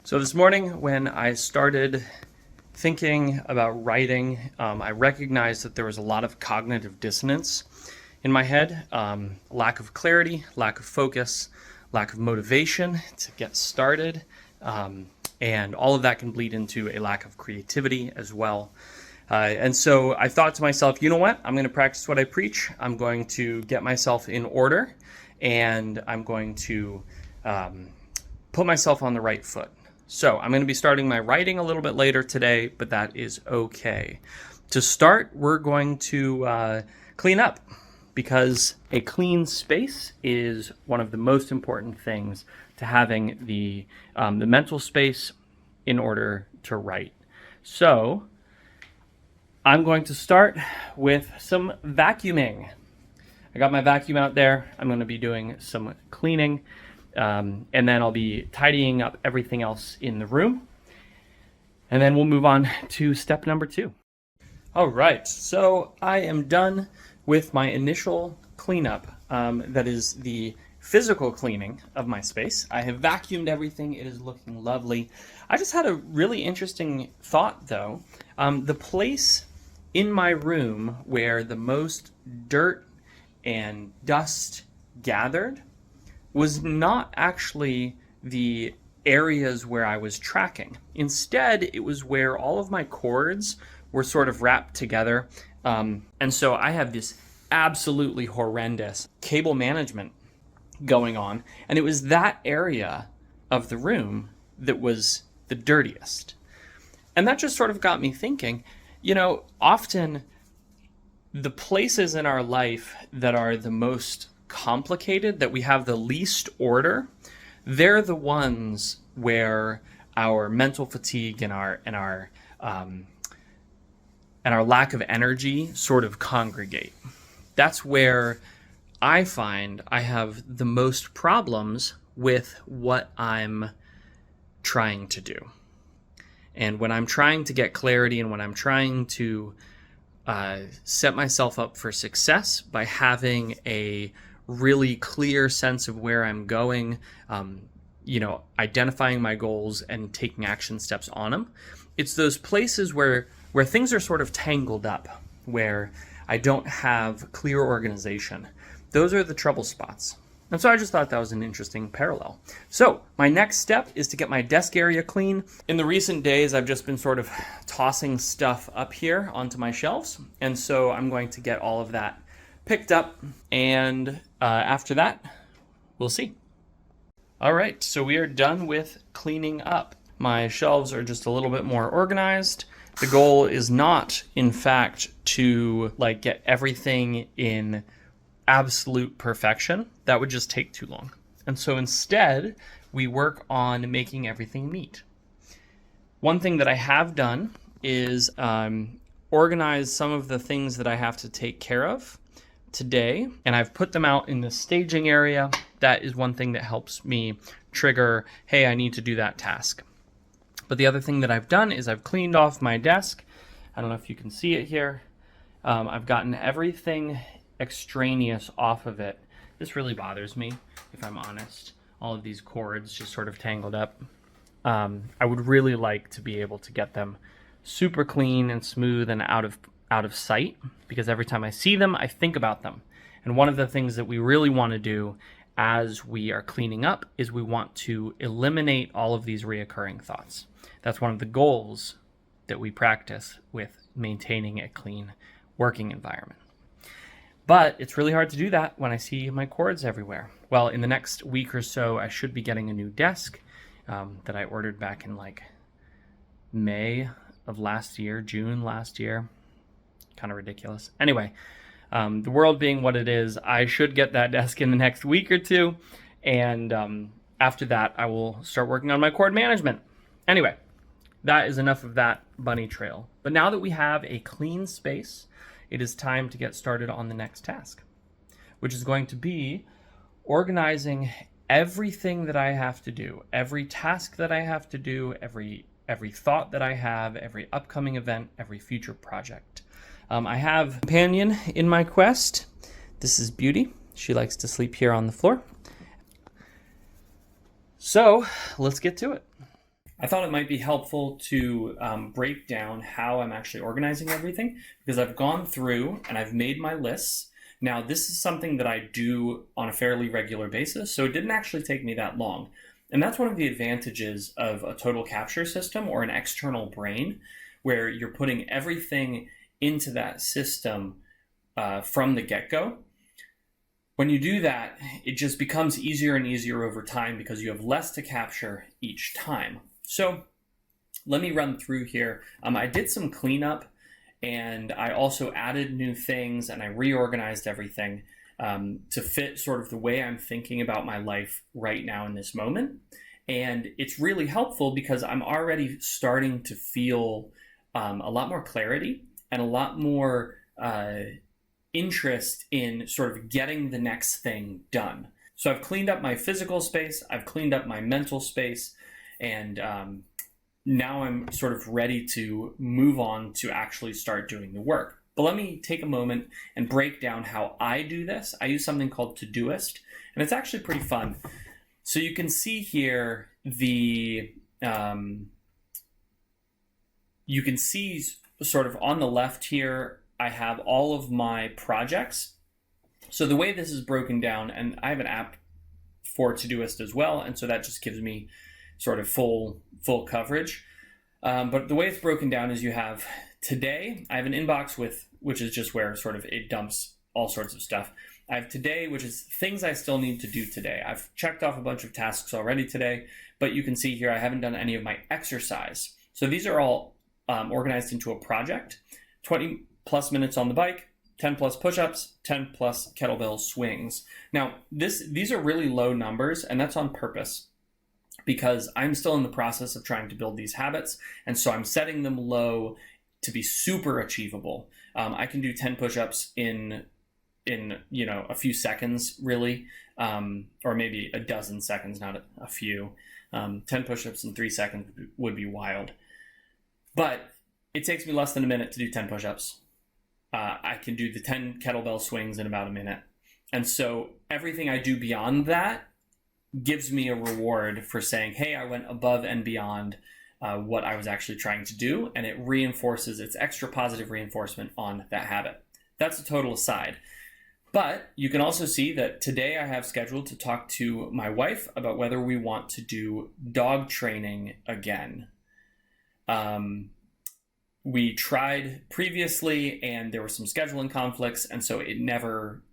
So this morning when I started thinking about writing, I recognized that there was a lot of cognitive dissonance in my head, lack of clarity, lack of focus, lack of motivation to get started, and all of that can bleed into a lack of creativity as well. And so I thought to myself, you know what? I'm going to practice what I preach. I'm going to get myself in order, and I'm going to put myself on the right foot. So I'm going to be starting my writing a little bit later today, but that is okay. To start, we're going to clean up, because a clean space is one of the most important things to having the mental space in order to write. So I'm going to start with some vacuuming. I got my vacuum out there. I'm going to be doing some cleaning. And then I'll be tidying up everything else in the room. And then we'll move on to step number 2. All right, so I am done with my initial cleanup. That is the physical cleaning of my space. I have vacuumed everything. It is looking lovely. I just had a really interesting thought, though. The place in my room where the most dirt and dust gathered was not actually the areas where I was tracking. Instead, it was where all of my cords were sort of wrapped together. And so I have this absolutely horrendous cable management going on. And it was that area of the room that was the dirtiest. And that just sort of got me thinking, often the places in our life that are the most complicated, that we have the least order, they're the ones where our mental fatigue and our lack of energy sort of congregate. That's where I find I have the most problems with what I'm trying to do. And when I'm trying to get clarity, and when I'm trying to set myself up for success by having a really clear sense of where I'm going, identifying my goals and taking action steps on them. It's those places where things are sort of tangled up, where I don't have clear organization. Those are the trouble spots. And so I just thought that was an interesting parallel. So my next step is to get my desk area clean. In the recent days, I've just been sort of tossing stuff up here onto my shelves. And so I'm going to get all of that picked up, and after that, we'll see. All right, so we are done with cleaning up. My shelves are just a little bit more organized. The goal is not, in fact, to get everything in absolute perfection. That would just take too long. And so instead, we work on making everything neat. One thing that I have done is organize some of the things that I have to take care of today, and I've put them out in the staging area. That is one thing that helps me trigger, hey, I need to do that task. But the other thing that I've done is I've cleaned off my desk. I don't know if you can see it here. I've gotten everything extraneous off of it. This really bothers me, if I'm honest. All of these cords just sort of tangled up. I would really like to be able to get them super clean and smooth and out of sight, because every time I see them, I think about them. And one of the things that we really want to do as we are cleaning up is we want to eliminate all of these reoccurring thoughts. That's one of the goals that we practice with maintaining a clean working environment. But it's really hard to do that when I see my cords everywhere. Well, in the next week or so, I should be getting a new desk that I ordered back in May of last year, June last year. Kind of ridiculous. Anyway, the world being what it is, I should get that desk in the next week or two. And after that, I will start working on my cord management. Anyway, that is enough of that bunny trail. But now that we have a clean space, it is time to get started on the next task, which is going to be organizing everything that I have to do, every task that I have to do, every thought that I have, every upcoming event, every future project. I have a companion in my quest. This is Beauty. She likes to sleep here on the floor. So let's get to it. I thought it might be helpful to break down how I'm actually organizing everything, because I've gone through and I've made my lists. Now, this is something that I do on a fairly regular basis, so it didn't actually take me that long. And that's one of the advantages of a total capture system or an external brain, where you're putting everything into that system from the get-go. When you do that, it just becomes easier and easier over time because you have less to capture each time. So let me run through here. I did some cleanup, and I also added new things, and I reorganized everything to fit sort of the way I'm thinking about my life right now in this moment. And it's really helpful because I'm already starting to feel a lot more clarity and a lot more interest in sort of getting the next thing done. So I've cleaned up my physical space, I've cleaned up my mental space, and now I'm sort of ready to move on to actually start doing the work. But let me take a moment and break down how I do this. I use something called Todoist, and it's actually pretty fun. So you can see here you can see sort of on the left here, I have all of my projects. So the way this is broken down, and I have an app for Todoist as well, and so that just gives me sort of full coverage. But the way it's broken down is you have today, I have an inbox which is just where sort of it dumps all sorts of stuff. I have today, which is things I still need to do today. I've checked off a bunch of tasks already today, but you can see here I haven't done any of my exercise. So these are all organized into a project. 20 plus minutes on the bike, 10 plus push-ups, 10 plus kettlebell swings. Now, these are really low numbers, and that's on purpose because I'm still in the process of trying to build these habits, and so I'm setting them low to be super achievable. I can do 10 push-ups in a few seconds, really, or maybe a dozen seconds, not a few. 10 push-ups in 3 seconds would be wild. But it takes me less than a minute to do 10 push-ups. I can do the 10 kettlebell swings in about a minute. And so everything I do beyond that gives me a reward for saying, hey, I went above and beyond what I was actually trying to do. And it reinforces, it's extra positive reinforcement on that habit. That's a total aside. But you can also see that today I have scheduled to talk to my wife about whether we want to do dog training again. We tried previously and there were some scheduling conflicts, and so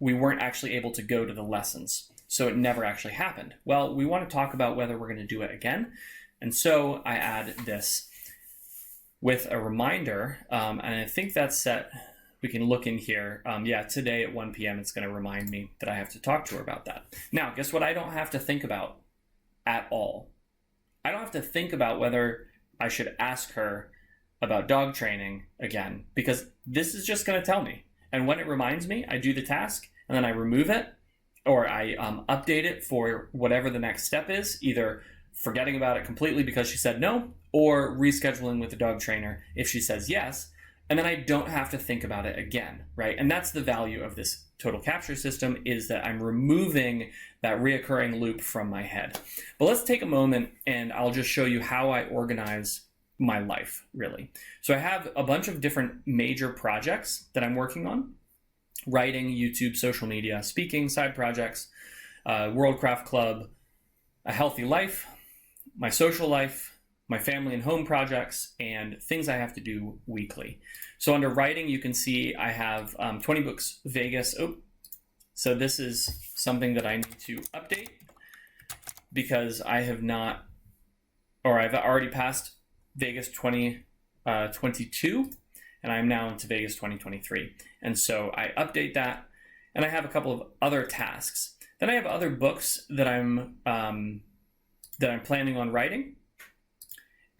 we weren't actually able to go to the lessons. So it never actually happened. Well, we want to talk about whether we're going to do it again. And so I add this with a reminder, and I think that's set. We can look in here. Today at 1 p.m. it's going to remind me that I have to talk to her about that. Now, guess what I don't have to think about at all? I don't have to think about whether I should ask her about dog training again, because this is just going to tell me. And when it reminds me, I do the task and then I remove it, or I update it for whatever the next step is, either forgetting about it completely because she said no, or rescheduling with the dog trainer if she says yes. And then I don't have to think about it again, right? And that's the value of this total capture system, is that I'm removing that reoccurring loop from my head. But let's take a moment and I'll just show you how I organize my life, really. So I have a bunch of different major projects that I'm working on: writing, YouTube, social media, speaking, side projects, World Craft Club, a healthy life, my social life, my family and home projects, and things I have to do weekly. So under writing, you can see I have 20 books, Vegas. So this is something that I need to update because I have not, or I've already passed Vegas 2022, and I'm now into Vegas 2023. And so I update that, and I have a couple of other tasks. Then I have other books that I'm planning on writing.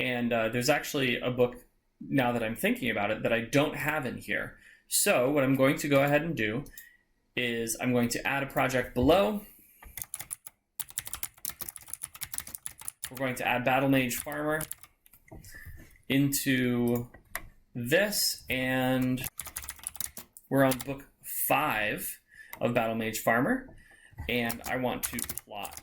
And there's actually a book, now that I'm thinking about it, that I don't have in here. So what I'm going to go ahead and do is I'm going to add a project below. We're going to add Battle Mage Farmer into this, and we're on book 5 of Battle Mage Farmer, and I want to plot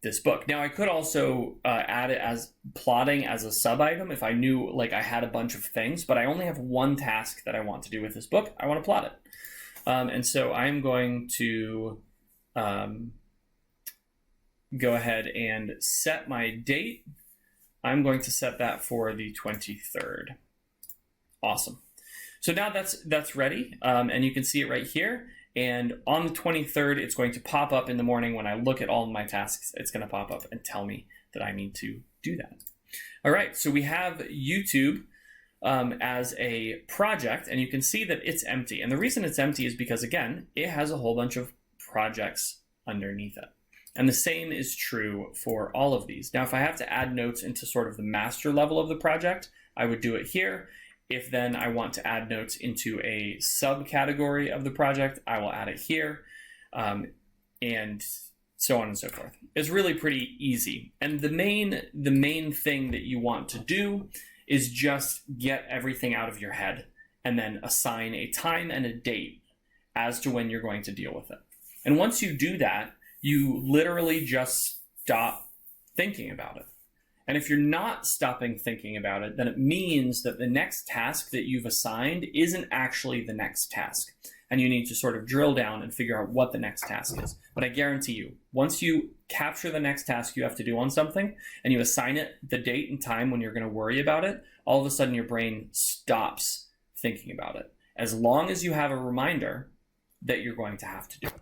this book. Now I could also add it as plotting as a sub item if I knew like I had a bunch of things, but I only have one task that I want to do with this book. I want to plot it. And so I'm going to go ahead and set my date. I'm going to set that for the 23rd. Awesome. So now that's ready, and you can see it right here. And on the 23rd, it's going to pop up in the morning when I look at all of my tasks. It's going to pop up and tell me that I need to do that. All right, so we have YouTube as a project, and you can see that it's empty. And the reason it's empty is because, again, it has a whole bunch of projects underneath it. And the same is true for all of these. Now, if I have to add notes into sort of the master level of the project, I would do it here. If then I want to add notes into a subcategory of the project, I will add it here, and so on and so forth. It's really pretty easy. And the main thing that you want to do is just get everything out of your head and then assign a time and a date as to when you're going to deal with it. And once you do that, you literally just stop thinking about it. And if you're not stopping thinking about it, then it means that the next task that you've assigned isn't actually the next task. And you need to sort of drill down and figure out what the next task is. But I guarantee you, once you capture the next task you have to do on something, and you assign it the date and time when you're going to worry about it, all of a sudden your brain stops thinking about it, as long as you have a reminder that you're going to have to do it.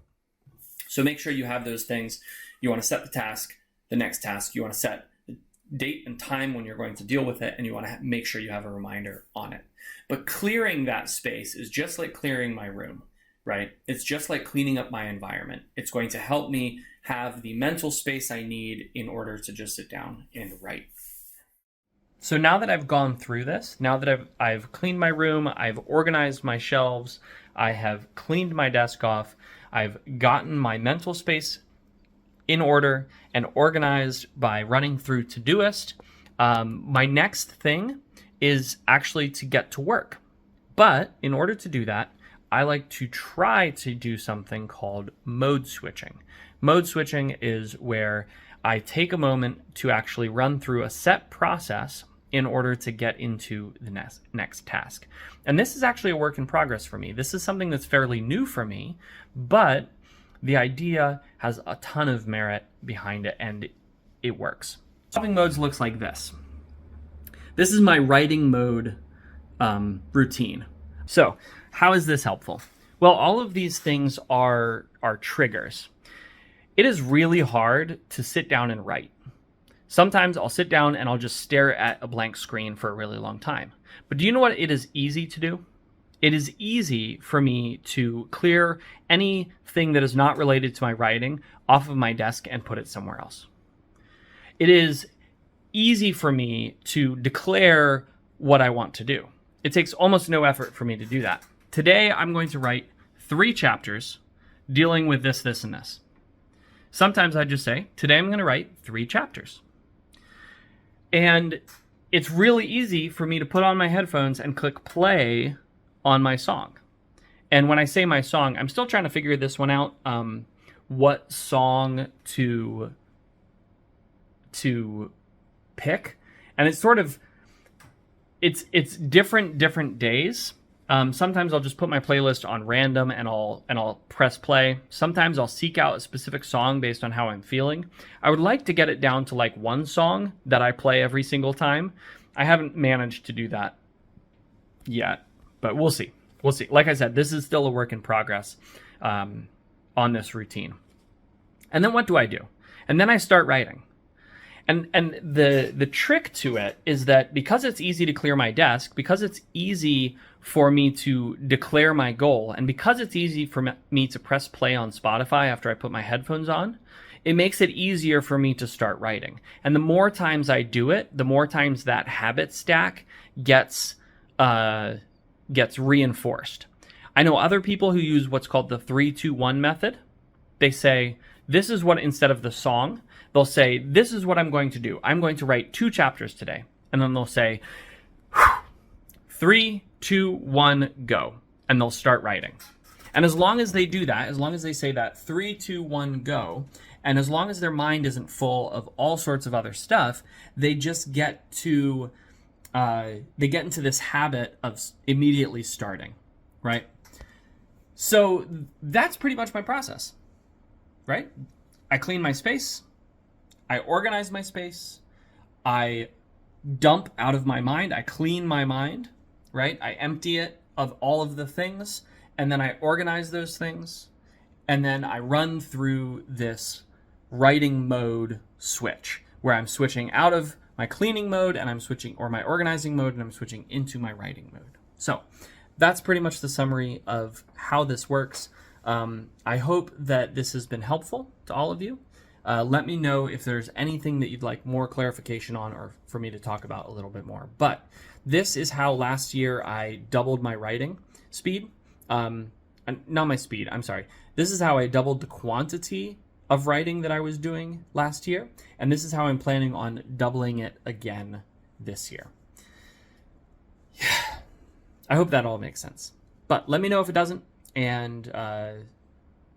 So make sure you have those things. You want to set the task, the next task. You want to set the date and time when you're going to deal with it, and you want to make sure you have a reminder on it. But clearing that space is just like clearing my room, right? It's just like cleaning up my environment. It's going to help me have the mental space I need in order to just sit down and write. So now that I've gone through this, now that I've cleaned my room, I've organized my shelves, I have cleaned my desk off, I've gotten my mental space in order and organized by running through Todoist, my next thing is actually to get to work. But in order to do that, I like to try to do something called mode switching. Mode switching is where I take a moment to actually run through a set process in order to get into the next task. And this is actually a work in progress for me. This is something that's fairly new for me, but the idea has a ton of merit behind it, and it works. Swapping modes looks like this. This is my writing mode routine. So how is this helpful? Well, all of these things are triggers. It is really hard to sit down and write. Sometimes I'll sit down and I'll just stare at a blank screen for a really long time. But do you know what it is easy to do? It is easy for me to clear anything that is not related to my writing off of my desk and put it somewhere else. It is easy for me to declare what I want to do. It takes almost no effort for me to do that. Today, I'm going to write 3 chapters dealing with this, this, and this. Sometimes I just say, today I'm going to write 3 chapters. And it's really easy for me to put on my headphones and click play on my song. And when I say my song, I'm still trying to figure this one out, what song to pick. And it's sort of, it's different days. Sometimes I'll just put my playlist on random and I'll press play. Sometimes I'll seek out a specific song based on how I'm feeling. I would like to get it down to like one song that I play every single time. I haven't managed to do that yet, but we'll see. We'll see. Like I said, this is still a work in progress on this routine. And then what do I do? And then I start writing. And the trick to it is that because it's easy to clear my desk, because it's easy for me to declare my goal, and because it's easy for me to press play on Spotify after I put my headphones on, it makes it easier for me to start writing. And the more times I do it, the more times that habit stack gets reinforced. I know other people who use what's called the 3-2-1 method. They say, this is what, instead of the song, they'll say, this is what I'm going to do. I'm going to write 2 chapters today. And then they'll say, 3, 2, 1, go. And they'll start writing. And as long as they do that, as long as they say that 3, 2, 1, go, And as long as their mind isn't full of all sorts of other stuff, they just get to they get into this habit of immediately starting, right? So that's pretty much my process, right? I clean my space, I organize my space, I dump out of my mind, I clean my mind, right? I empty it of all of the things, and then I organize those things, and then I run through this writing mode switch where I'm switching out of my cleaning mode and I'm switching, or my organizing mode, and I'm switching into my writing mode. So that's pretty much the summary of how this works. I hope that this has been helpful to all of you. Let me know if there's anything that you'd like more clarification on, or for me to talk about a little bit more. But this is how last year I doubled my writing speed. Not my speed, I'm sorry. This is how I doubled the quantity of writing that I was doing last year. And this is how I'm planning on doubling it again this year. I hope that all makes sense. But let me know if it doesn't, and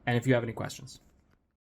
if you have any questions.